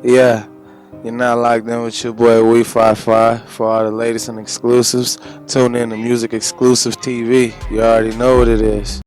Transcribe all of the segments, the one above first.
Yeah, you're not locked in with your boy WE55 for all the latest and exclusives. Tune in to Music Exclusive TV. You already know what it is.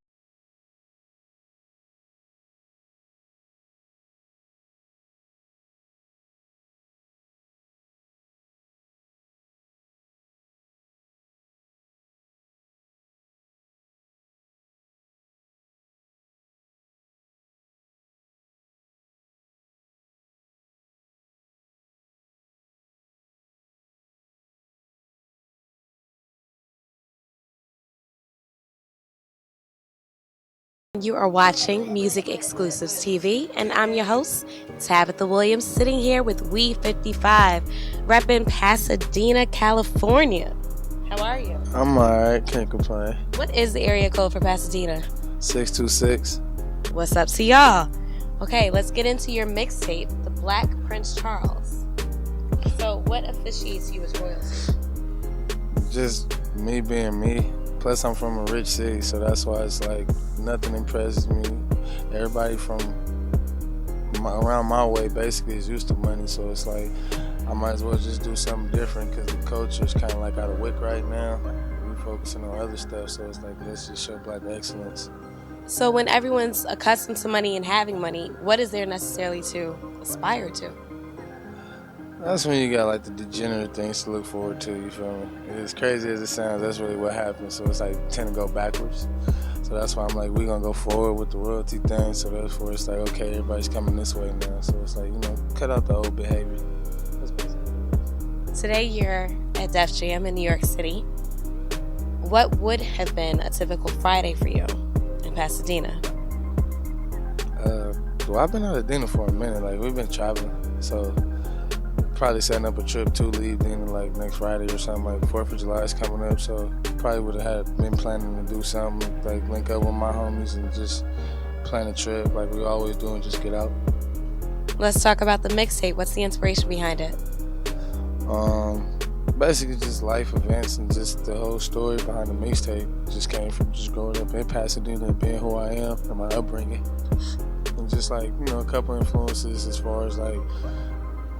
You are watching Music Exclusives TV, and I'm your host, Tabitha Williams, sitting here with WE55, repping Pasadena, California. How are you? I'm alright, can't complain. What is the area code for Pasadena? 626. What's up to y'all? Okay, let's get into your mixtape, The Black Prince Charles. So, what officiates you as royalty? Just me being me. Plus, I'm from a rich city, so that's why it's like nothing impresses me. Everybody from around my way basically is used to money, so it's like I might as well just do something different because the culture is kind of like out of wick right now. We're focusing on other stuff, so it's like let's just show black excellence. So, when everyone's accustomed to money and having money, what is there necessarily to aspire to? That's when you got like the degenerate things to look forward to, you feel me? As crazy as it sounds, that's really what happens. So it's like tend to go backwards. So that's why I'm like, we're gonna go forward with the royalty thing. So therefore it's like, okay, everybody's coming this way now. So it's like, cut out the old behavior. That's basically it. Today you're at Def Jam in New York City. What would have been a typical Friday for you in Pasadena? Well, I've been out of Dena for a minute. Like we've been traveling, so probably setting up a trip to leave then like next Friday or something. Like 4th of July is coming up, so probably would have been planning to do something like link up with my homies and just plan a trip like we always do and just get out. Let's talk about the mixtape. What's the inspiration behind it? Basically just life events and just the whole story behind the mixtape just came from just growing up in Pasadena and being who I am and my upbringing. And just like, a couple influences as far as like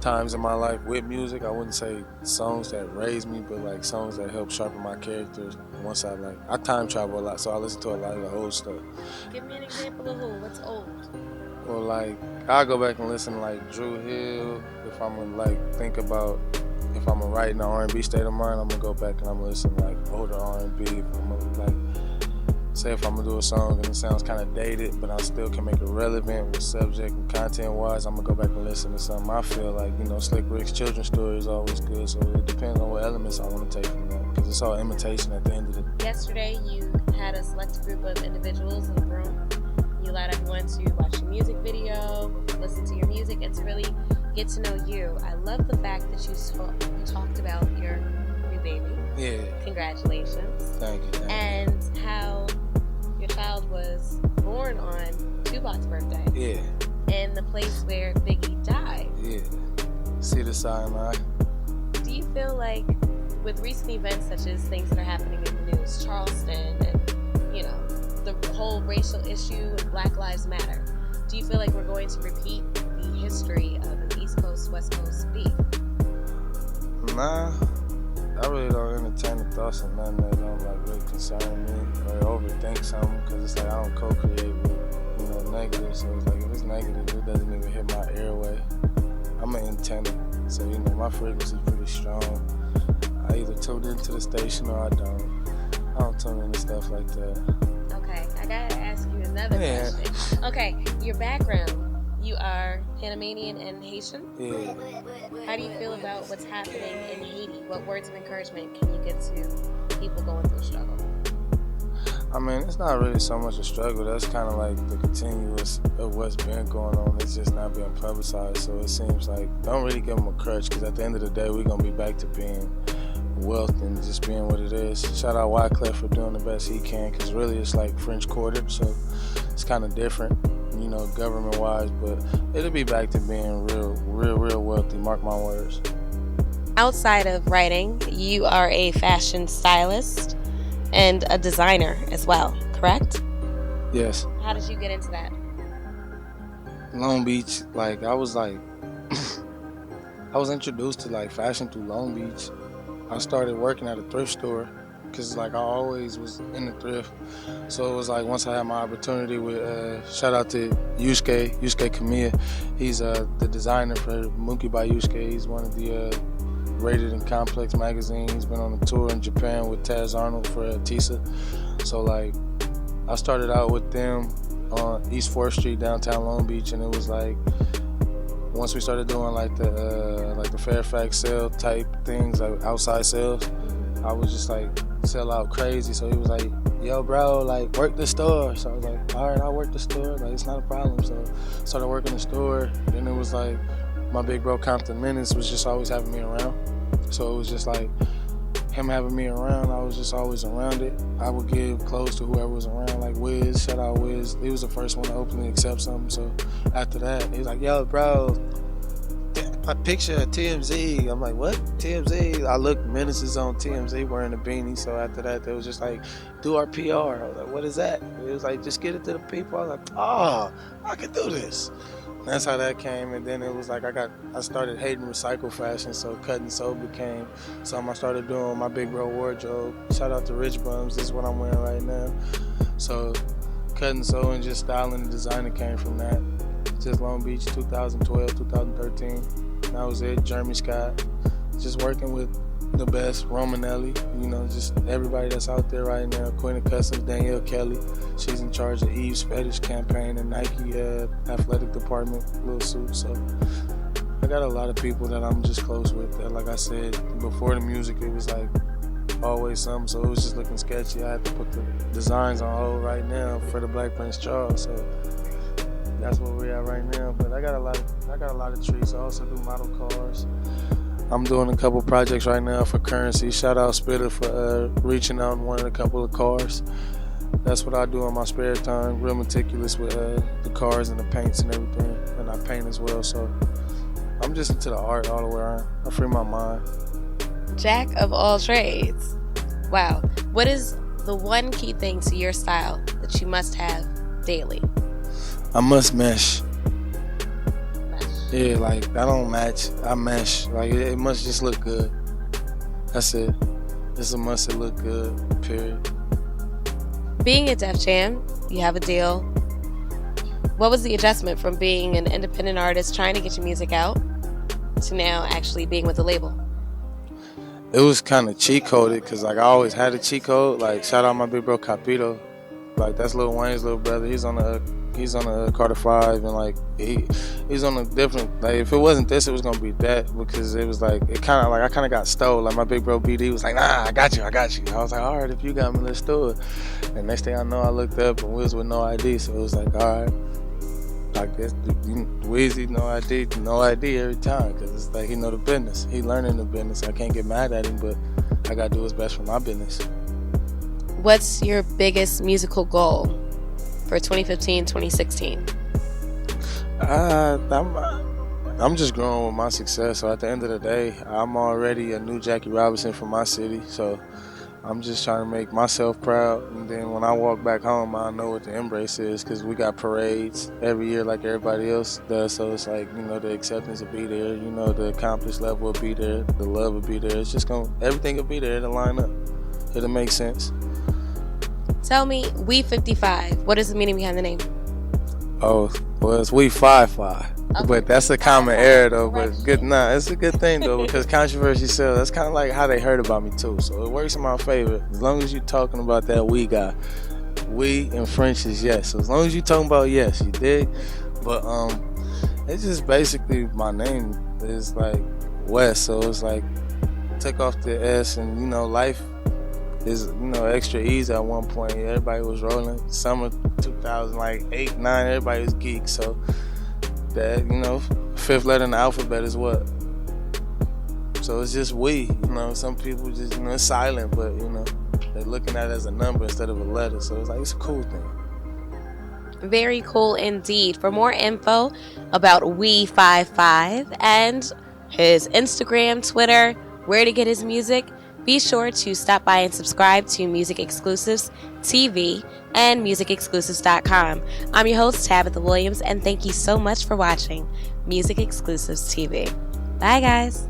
times in my life with music. I wouldn't say songs that raised me, but like songs that help sharpen my character. Once I time travel a lot, so I listen to a lot of the old stuff. Give me an example of who. What's old? Well, like I'll go back and listen to like Drew Hill. If I'm gonna like think about if I'm gonna write in the R&B state of mind, I'm gonna go back and I'm gonna listen to like older R&B. If I'm gonna like say if I'm gonna do a song and it sounds kind of dated, but I still can make it relevant with subject and content wise, I'm gonna go back and listen to something I feel like, Slick Rick's children's story is always good, so it depends on what elements I want to take from that, because it's all imitation at the end of the day. Yesterday you had a select group of individuals in the room. You allowed everyone to watch your music video, listen to your music, and to really get to know you. I love the fact that you talked about your new baby. Yeah. Congratulations. Thank you. And how your child was born on Tupac's birthday. Yeah. In the place where Biggie died. Yeah. See the Sinai. Do you feel like with recent events such as things that are happening in the news, Charleston, and the whole racial issue with Black Lives Matter, do you feel like we're going to repeat the history of an East Coast, West Coast beef? Nah. I really don't entertain the thoughts of nothing that don't like really concern me or overthink something, because it's like I don't co-create with negative. So it's like if it's negative, it doesn't even hit my airway. I'm an antenna, so my frequency's pretty strong. I either tune into the station or I don't. I don't tune into stuff like that. Okay, I gotta ask you another question. Okay, your background. You are Panamanian and Haitian? Yeah. How do you feel about what's happening in Haiti? What words of encouragement can you give to people going through a struggle? I mean, it's not really so much a struggle. That's kind of like the continuous of what's been going on. It's just not being publicized. So it seems like don't really give them a crutch, because at the end of the day, we're going to be back to being wealth and just being what it is. Shout out Wyclef for doing the best he can, because really it's like French Quarter, so it's kind of different, government-wise, but it'll be back to being real wealthy, mark my words. Outside of writing, you are a fashion stylist and a designer as well, correct? Yes. How did you get into that? Long Beach, like I was like I was introduced to like fashion through Long Beach. I started working at a thrift store because like I always was in the thrift. So it was like once I had my opportunity with shout out to Yusuke Kamiya. He's the designer for Mookie by Yusuke. He's one of the Rated and Complex magazine. He's been on a tour in Japan with Taz Arnold for Tisa. So like I started out with them on East 4th Street downtown Long Beach, and it was like once we started doing like the Fairfax sale type things, like outside sales, I was just like sell out crazy. So he was like, yo bro, like work the store. So I was like, all right, I'll work the store, like it's not a problem. So started working the store. Then it was like my big bro Compton Menace was just always having me around. So it was just like him having me around, I was just always around it. I would give clothes to whoever was around, like Wiz, shout out Wiz. He was the first one to openly accept something. So after that, he was like, yo bro, my picture at TMZ. I'm like, what? TMZ? I looked, Menaces on TMZ wearing a beanie. So after that, they was just like, do our PR. I was like, what is that? It was like, just get it to the people. I was like, oh, I can do this. And that's how that came. And then it was like I started hating recycle fashion. So cut and sew became something I started doing. My big bro wardrobe. Shout out to Rich Bums. This is what I'm wearing right now. So cut and sew and just styling and designing came from that. Just Long Beach, 2012, 2013. That was it. Jeremy Scott, just working with the best. Romanelli, you know, just everybody that's out there right now. Queen of Customs, Danielle Kelly, she's in charge of Eve's Fetish campaign and Nike athletic department, little suit. So I got a lot of people that I'm just close with. That, like I said before the music, it was like always something. So it was just looking sketchy. I had to put the designs on hold right now for the Black Prince Charles. So that's where we're at right now. But I got a lot of treats. I also do model cars. I'm doing a couple projects right now for Currency. Shout out Spitter for reaching out and wanting a couple of cars. That's what I do in my spare time. Real meticulous with the cars and the paints and everything. And I paint as well. So I'm just into the art all the way around. I free my mind. Jack of all trades. Wow. What is the one key thing to your style that you must have daily? I must mesh. Yeah, like I don't match, I mesh. Like it must just look good. That's it. It's a must it look good, period. Being at Def Jam, you have a deal. What was the adjustment from being an independent artist trying to get your music out to now actually being with the label? It was kind of cheat coded because like I always had a cheat code. Like shout out my big bro Capito. Like that's Lil Wayne's little brother. He's on a Carter 5 and like he's on a different, like if it wasn't this it was gonna be that, because it was like it kind of like I kind of got stole. Like my big bro BD was like, nah, I got you. I was like, all right, if you got me, let's do it. And next thing I know, I looked up and we was with no ID, so it was like, all right, like this Weezy no ID every time, because it's like he know the business, he learning the business. I can't get mad at him, but I gotta do what's best for my business. What's your biggest musical goal for 2015, 2016? I'm just growing with my success. So at the end of the day, I'm already a new Jackie Robinson from my city. So I'm just trying to make myself proud. And then when I walk back home, I know what the embrace is, because we got parades every year like everybody else does. So it's like, you know, the acceptance will be there. You know, the accomplished level will be there. The love will be there. It's just everything will be there. It'll line up. It'll make sense. Tell me, WE55, what is the meaning behind the name? Oh, well, it's WE55. Okay. But that's a common error, though. But good, it's a good thing, though, because controversy sells. That's kind of like how they heard about me, too. So it works in my favor. As long as you're talking about that we guy. We in French is yes. So as long as you're talking about yes, you dig? But it's just basically my name is like West. So it's like take off the S, and, you know, life is, you know, extra easy at one point. Everybody was rolling. Summer 2000, like 8, 9, everybody was geeks. So that, you know, fifth letter in the alphabet is what? So it's just we, you know. Some people just, you know, it's silent, but, you know, they're looking at it as a number instead of a letter. So it's like, it's a cool thing. Very cool indeed. For more info about WE55 and his Instagram, Twitter, where to get his music, be sure to stop by and subscribe to Music Exclusives TV and musicexclusives.com. I'm your host, Tabitha Williams, and thank you so much for watching Music Exclusives TV. Bye, guys.